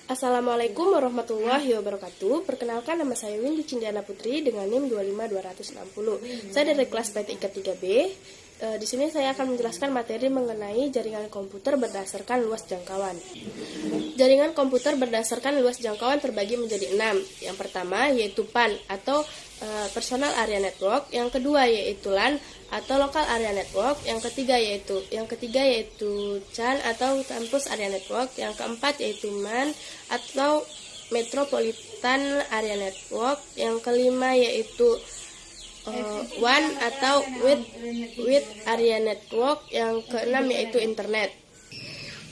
Assalamualaikum warahmatullahi wabarakatuh. Perkenalkan, nama saya Windy Cindiana Putri dengan NIM 25260. Saya dari kelas PT IK 3B. Di sini saya akan menjelaskan materi mengenai jaringan komputer berdasarkan luas jangkauan. Jaringan komputer berdasarkan luas jangkauan terbagi menjadi 6. Yang pertama yaitu PAN atau Personal Area Network, yang kedua yaitu LAN atau Local Area Network, yang ketiga yaitu CAN atau Campus Area Network, yang keempat yaitu MAN atau Metropolitan Area Network, yang kelima yaitu WAN atau Wide Area Network, yang keenam yaitu Internet.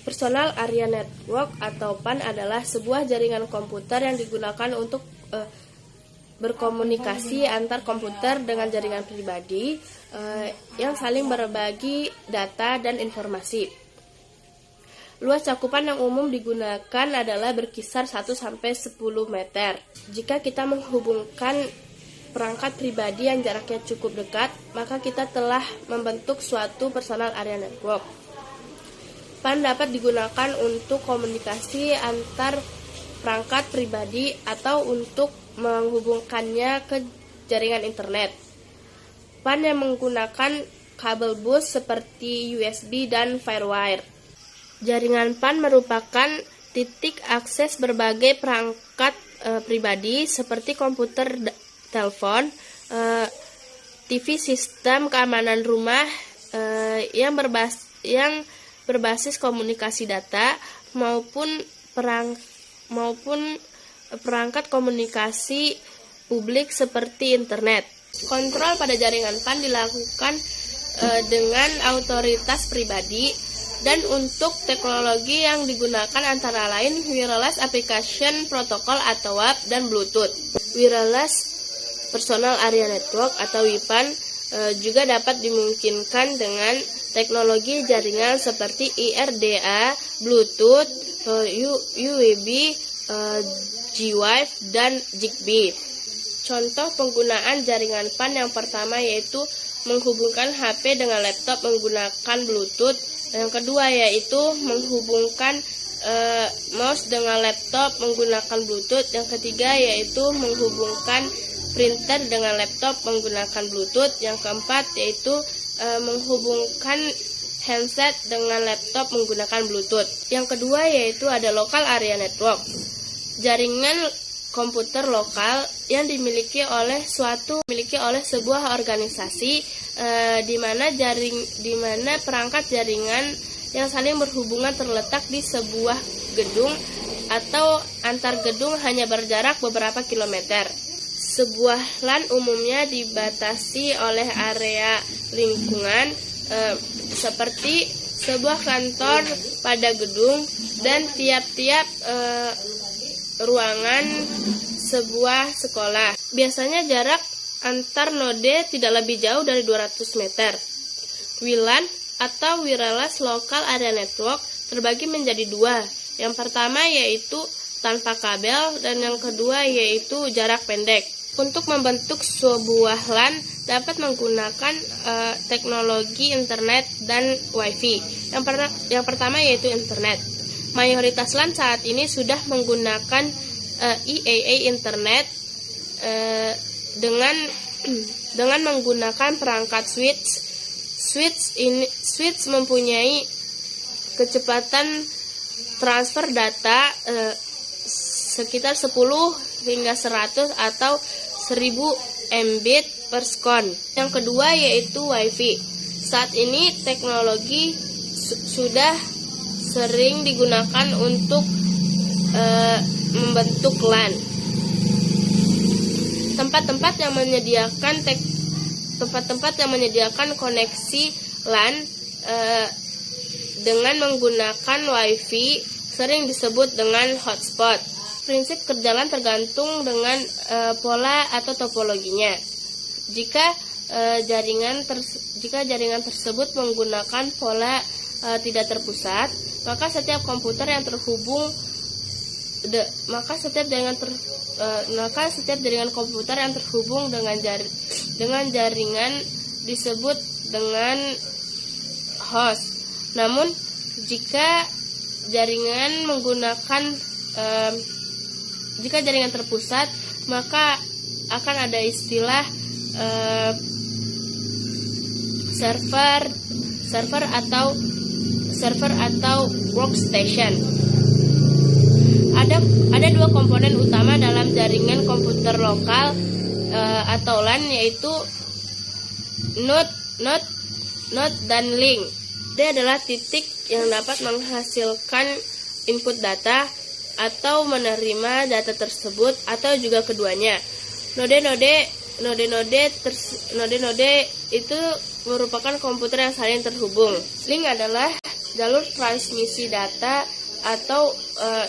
Personal Area Network atau PAN adalah sebuah jaringan komputer yang digunakan untuk berkomunikasi antar komputer dengan jaringan pribadi yang saling berbagi data dan informasi. Luas cakupan yang umum digunakan adalah berkisar 1-10 meter. Jika kita menghubungkan perangkat pribadi yang jaraknya cukup dekat, maka kita telah membentuk suatu personal area network. PAN dapat digunakan untuk komunikasi antar perangkat pribadi atau untuk menghubungkannya ke jaringan internet. PAN yang menggunakan kabel bus seperti USB dan Firewire. Jaringan PAN merupakan titik akses berbagai perangkat pribadi seperti komputer, telepon, TV, sistem keamanan rumah yang berbasis komunikasi data maupun perangkat komunikasi publik seperti internet. Kontrol pada jaringan PAN dilakukan dengan otoritas pribadi, dan untuk teknologi yang digunakan antara lain Wireless Application Protocol atau WAP dan Bluetooth. Wireless Personal Area Network atau WPAN juga dapat dimungkinkan dengan teknologi jaringan seperti IRDA, Bluetooth, UWB, G-Wave, dan Zigbee. Contoh penggunaan jaringan PAN yang pertama yaitu menghubungkan HP dengan laptop menggunakan Bluetooth. Yang kedua yaitu menghubungkan mouse dengan laptop menggunakan Bluetooth. Yang ketiga yaitu menghubungkan printer dengan laptop menggunakan Bluetooth. Yang keempat yaitu menghubungkan handset dengan laptop menggunakan Bluetooth. Yang kedua yaitu ada Local Area Network. Jaringan komputer lokal yang dimiliki oleh sebuah organisasi di mana perangkat jaringan yang saling berhubungan terletak di sebuah gedung atau antar gedung hanya berjarak beberapa kilometer. Sebuah LAN umumnya dibatasi oleh area lingkungan seperti sebuah kantor pada gedung dan tiap-tiap ruangan sebuah sekolah. Biasanya jarak antar node tidak lebih jauh dari 200 meter. WLAN atau Wireless Local Area Network terbagi menjadi dua. Yang pertama yaitu tanpa kabel dan yang kedua yaitu jarak pendek. Untuk membentuk sebuah LAN dapat menggunakan teknologi internet dan WiFi. Yang pertama yaitu internet. Mayoritas LAN saat ini sudah menggunakan IAA internet dengan menggunakan perangkat switch. Switch mempunyai kecepatan transfer data sekitar 10 hingga 100 atau 1000 Mbit per second. Yang kedua yaitu WiFi. Saat ini teknologi sudah sering digunakan untuk membentuk LAN. Tempat-tempat yang menyediakan koneksi LAN dengan menggunakan WiFi sering disebut dengan hotspot. Prinsip kerja LAN tergantung dengan pola atau topologinya. Jika jaringan tersebut menggunakan pola tidak terpusat, maka setiap komputer yang terhubung jaringan komputer yang terhubung dengan jaringan disebut dengan host. Namun jika jaringan menggunakan jika jaringan terpusat, maka akan ada istilah server atau workstation. Ada dua komponen utama dalam jaringan komputer lokal atau LAN, yaitu node dan link. Dia adalah titik yang dapat menghasilkan input data atau menerima data tersebut, atau juga keduanya. Node itu merupakan komputer yang saling terhubung. Link adalah jalur transmisi data atau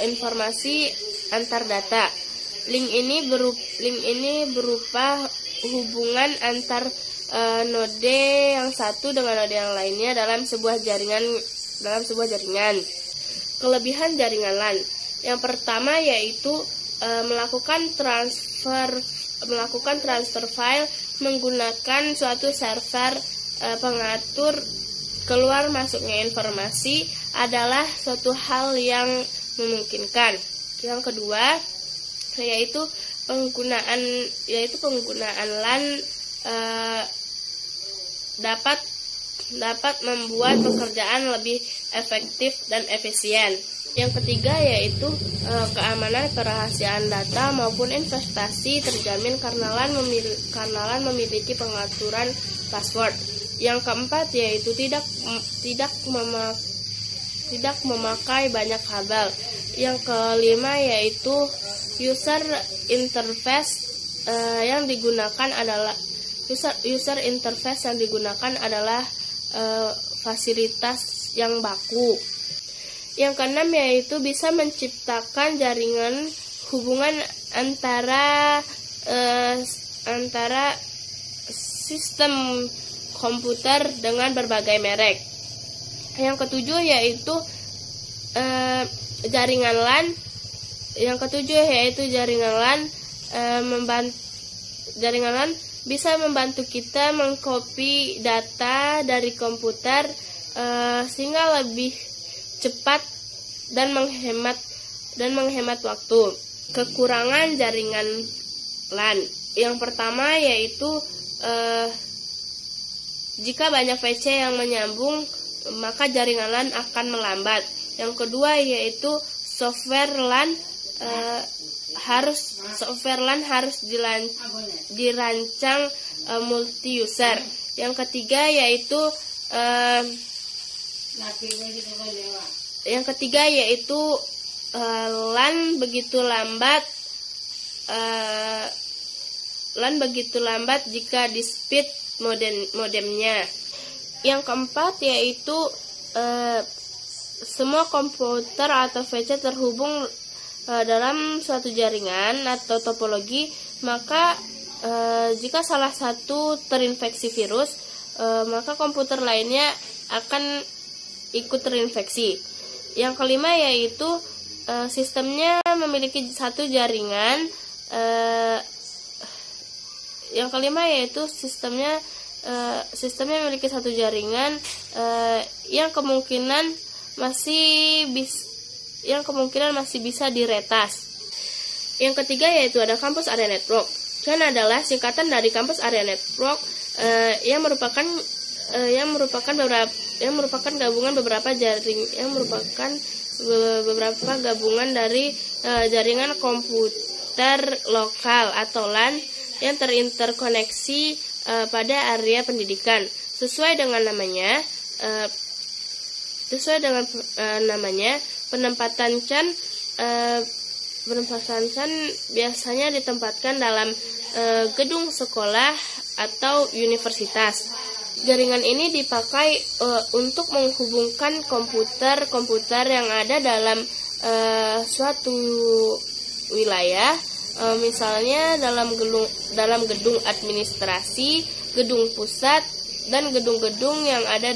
informasi antar data. Link ini berupa hubungan antar node yang satu dengan node yang lainnya dalam sebuah jaringan. Kelebihan jaringan LAN. Yang pertama yaitu melakukan transfer file menggunakan suatu server pengatur keluar masuknya informasi adalah suatu hal yang memungkinkan. Yang kedua yaitu penggunaan LAN dapat membuat pekerjaan lebih efektif dan efisien. Yang ketiga yaitu keamanan kerahasiaan data maupun investasi terjamin karena LAN memiliki pengaturan password. Yang keempat yaitu tidak memakai banyak kabel. Yang kelima yaitu user interface yang digunakan adalah fasilitas yang baku. Yang keenam yaitu bisa menciptakan jaringan hubungan antara sistem komputer dengan berbagai merek. Yang ketujuh yaitu jaringan LAN. Jaringan LAN bisa membantu kita mengcopy data dari komputer sehingga lebih cepat dan menghemat waktu. Kekurangan jaringan LAN. Yang pertama yaitu jika banyak PC yang menyambung, maka jaringan LAN akan melambat. Yang kedua yaitu software LAN harus dirancang multi user. Yang ketiga yaitu LAN begitu lambat jika di speed modemnya. Yang keempat yaitu semua komputer atau PC terhubung dalam suatu jaringan atau topologi, maka jika salah satu terinfeksi virus, maka komputer lainnya akan ikut terinfeksi. Yang kelima yaitu sistemnya memiliki satu jaringan. Sistemnya memiliki satu jaringan yang kemungkinan masih bisa diretas. Yang ketiga yaitu ada Campus Area Network. CAN adalah singkatan dari Campus Area Network yang merupakan gabungan dari jaringan komputer lokal atau LAN yang terinterkoneksi pada area pendidikan. Sesuai dengan namanya, penempatan CAN biasanya ditempatkan dalam gedung sekolah atau universitas. Jaringan ini dipakai untuk menghubungkan komputer yang ada dalam suatu wilayah, misalnya dalam gedung administrasi, gedung pusat, dan gedung-gedung yang ada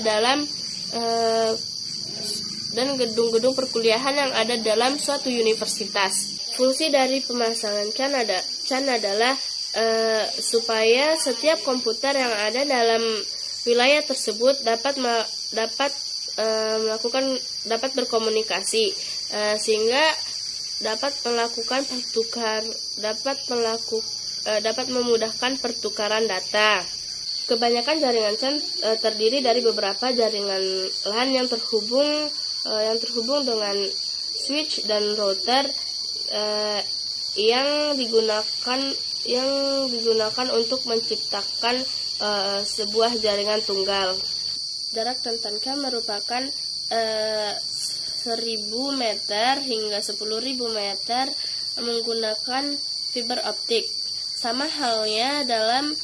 dan gedung-gedung perkuliahan yang ada dalam suatu universitas. Fungsi dari pemasangan CAN adalah supaya setiap komputer yang ada dalam wilayah tersebut dapat berkomunikasi, sehingga dapat memudahkan pertukaran data. Kebanyakan jaringan CAN terdiri dari beberapa jaringan LAN yang terhubung dengan switch dan router yang digunakan untuk menciptakan sebuah jaringan tunggal. Jarak rentan CAN merupakan 1.000 meter hingga 10.000 meter menggunakan fiber optik. Sama halnya dalam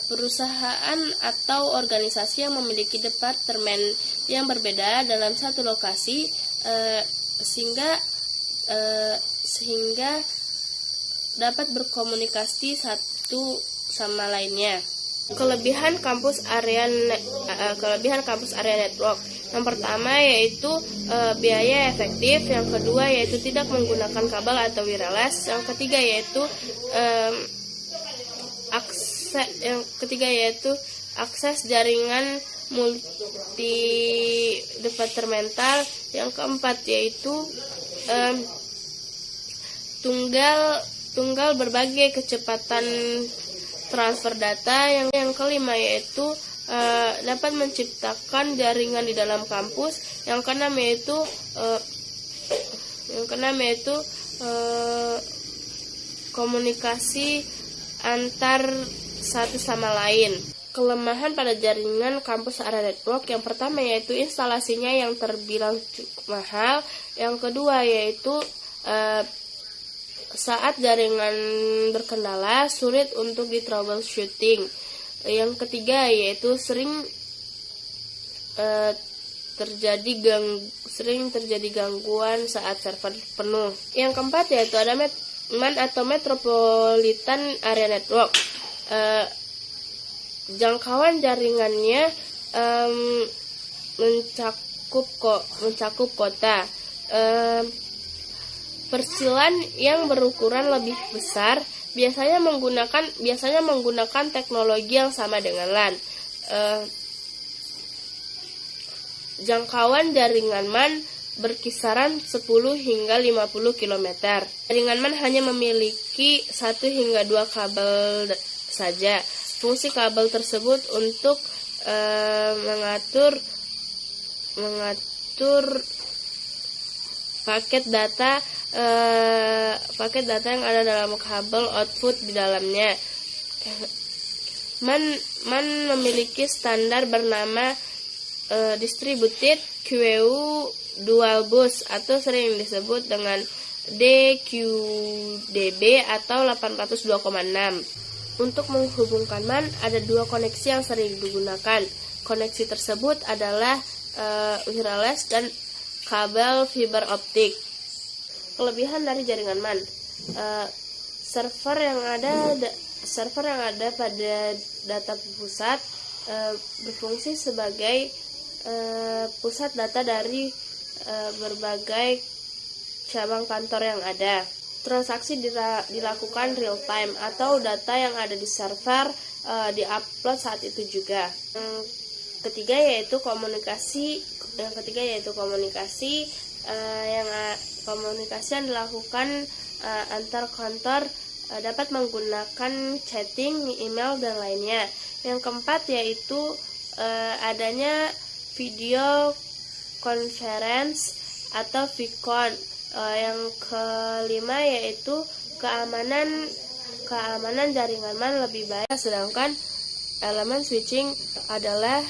perusahaan atau organisasi yang memiliki departemen yang berbeda dalam satu lokasi, sehingga dapat berkomunikasi satu sama lainnya. Kelebihan kampus area network. Yang pertama yaitu biaya efektif, yang kedua yaitu tidak menggunakan kabel atau wireless, yang ketiga yaitu akses jaringan multi departemental, yang keempat yaitu tunggal berbagai kecepatan transfer data, yang kelima yaitu dapat menciptakan jaringan di dalam kampus, yang keenam yaitu komunikasi antar satu sama lain. Kelemahan pada jaringan kampus area network, yang pertama yaitu instalasinya yang terbilang cukup mahal, yang kedua yaitu saat jaringan berkendala sulit untuk di troubleshooting, yang ketiga yaitu sering terjadi gangguan saat server penuh, yang keempat yaitu ada MAN atau Metropolitan Area Network. Jangkauan jaringannya mencakup kota. Persilan yang berukuran lebih besar biasanya menggunakan teknologi yang sama dengan LAN. Jangkauan jaringan MAN berkisaran 10 hingga 50 km. Jaringan MAN hanya memiliki 1 hingga 2 kabel saja. Fungsi kabel tersebut untuk mengatur paket data yang ada dalam kabel output di dalamnya. MAN memiliki standar bernama Distributed QU Dual Bus atau sering disebut dengan DQDB atau 802,6. Untuk menghubungkan MAN ada 2 koneksi yang sering digunakan. Koneksi tersebut adalah wireless dan kabel fiber optik. Kelebihan dari jaringan MAN, server yang ada pada data pusat berfungsi sebagai pusat data dari berbagai cabang kantor yang ada. Transaksi dilakukan real time atau data yang ada di server diupload saat itu juga. Yang ketiga yaitu komunikasi yang dilakukan antar kantor dapat menggunakan chatting, email, dan lainnya. Yang keempat yaitu adanya video conference atau VCon. Yang kelima yaitu keamanan jaringan MAN lebih baik, sedangkan elemen switching adalah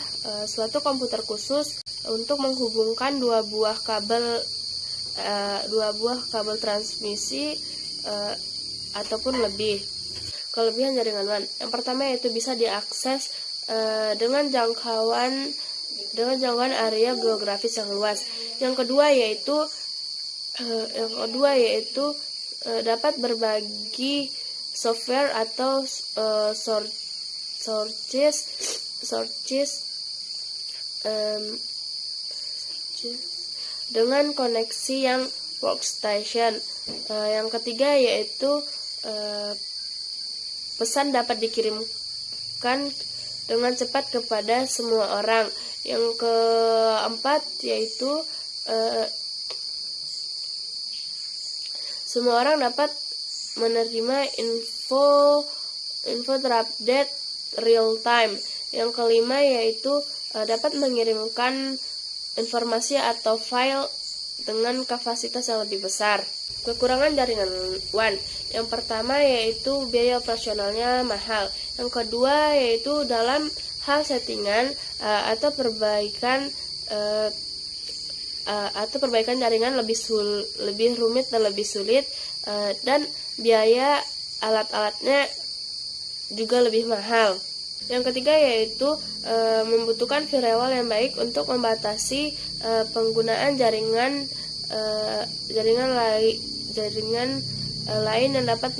suatu komputer khusus untuk menghubungkan dua buah kabel transmisi ataupun lebih. Kelebihan jaringan MAN, yang pertama yaitu bisa diakses dengan jangkauan area geografis yang luas. Yang kedua yaitu dapat berbagi software atau sources dengan koneksi yang workstation. Yang ketiga yaitu pesan dapat dikirimkan dengan cepat kepada semua orang. Yang keempat yaitu semua orang dapat menerima info terupdate real time. Yang kelima yaitu dapat mengirimkan informasi atau file dengan kapasitas yang lebih besar. Kekurangan jaringan WAN. Yang pertama yaitu biaya operasionalnya mahal. Yang kedua yaitu dalam hal settingan atau perbaikan jaringan lebih rumit dan lebih sulit, dan biaya alat-alatnya juga lebih mahal. Yang ketiga yaitu membutuhkan firewall yang baik untuk membatasi penggunaan jaringan lain yang dapat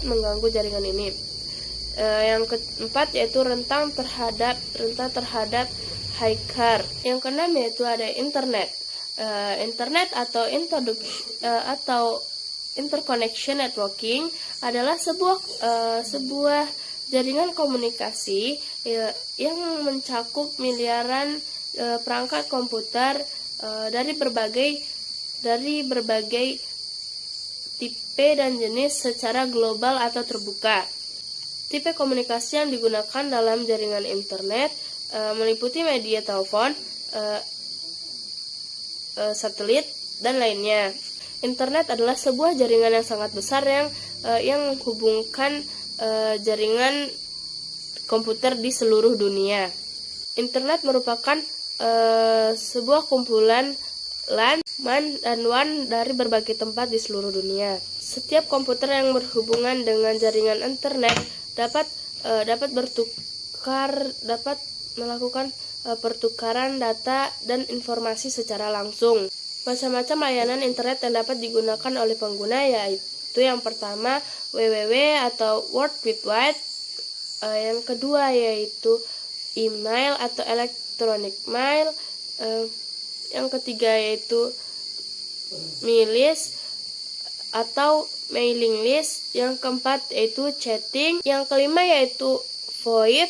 mengganggu jaringan ini. Yang keempat yaitu rentang terhadap hacker. Yang keenam yaitu ada internet. Internet atau interconnection networking adalah sebuah jaringan komunikasi yang mencakup miliaran perangkat komputer dari berbagai tipe dan jenis secara global atau terbuka. Tipe komunikasi yang digunakan dalam jaringan internet meliputi media telepon, satelit, dan lainnya. Internet adalah sebuah jaringan yang sangat besar yang menghubungkan jaringan komputer di seluruh dunia. Internet merupakan sebuah kumpulan LAN, MAN, dan WAN dari berbagai tempat di seluruh dunia. Setiap komputer yang berhubungan dengan jaringan internet dapat melakukan pertukaran data dan informasi secara langsung. Macam-macam layanan internet yang dapat digunakan oleh pengguna yaitu yang pertama www atau World Wide Web, yang kedua yaitu email atau electronic mail, yang ketiga yaitu atau mailing list, yang keempat yaitu chatting, yang kelima yaitu VoIP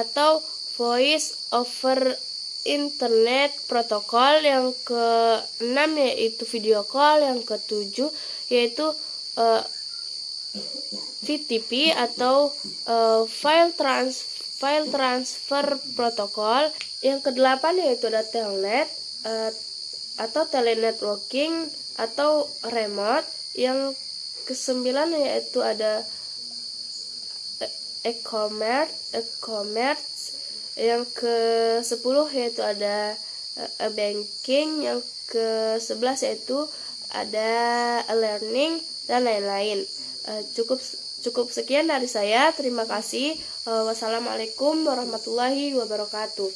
atau Voice over Internet Protocol, yang keenam yaitu video call, yang ketujuh yaitu VTP atau file transfer protocol, yang kedelapan yaitu ada telnet atau telenetworking atau remote, yang kesembilan yaitu ada e-commerce, yang ke-10 yaitu ada banking, yang ke-11 yaitu ada learning, dan lain-lain. Cukup sekian dari saya. Terima kasih. Wassalamualaikum warahmatullahi wabarakatuh.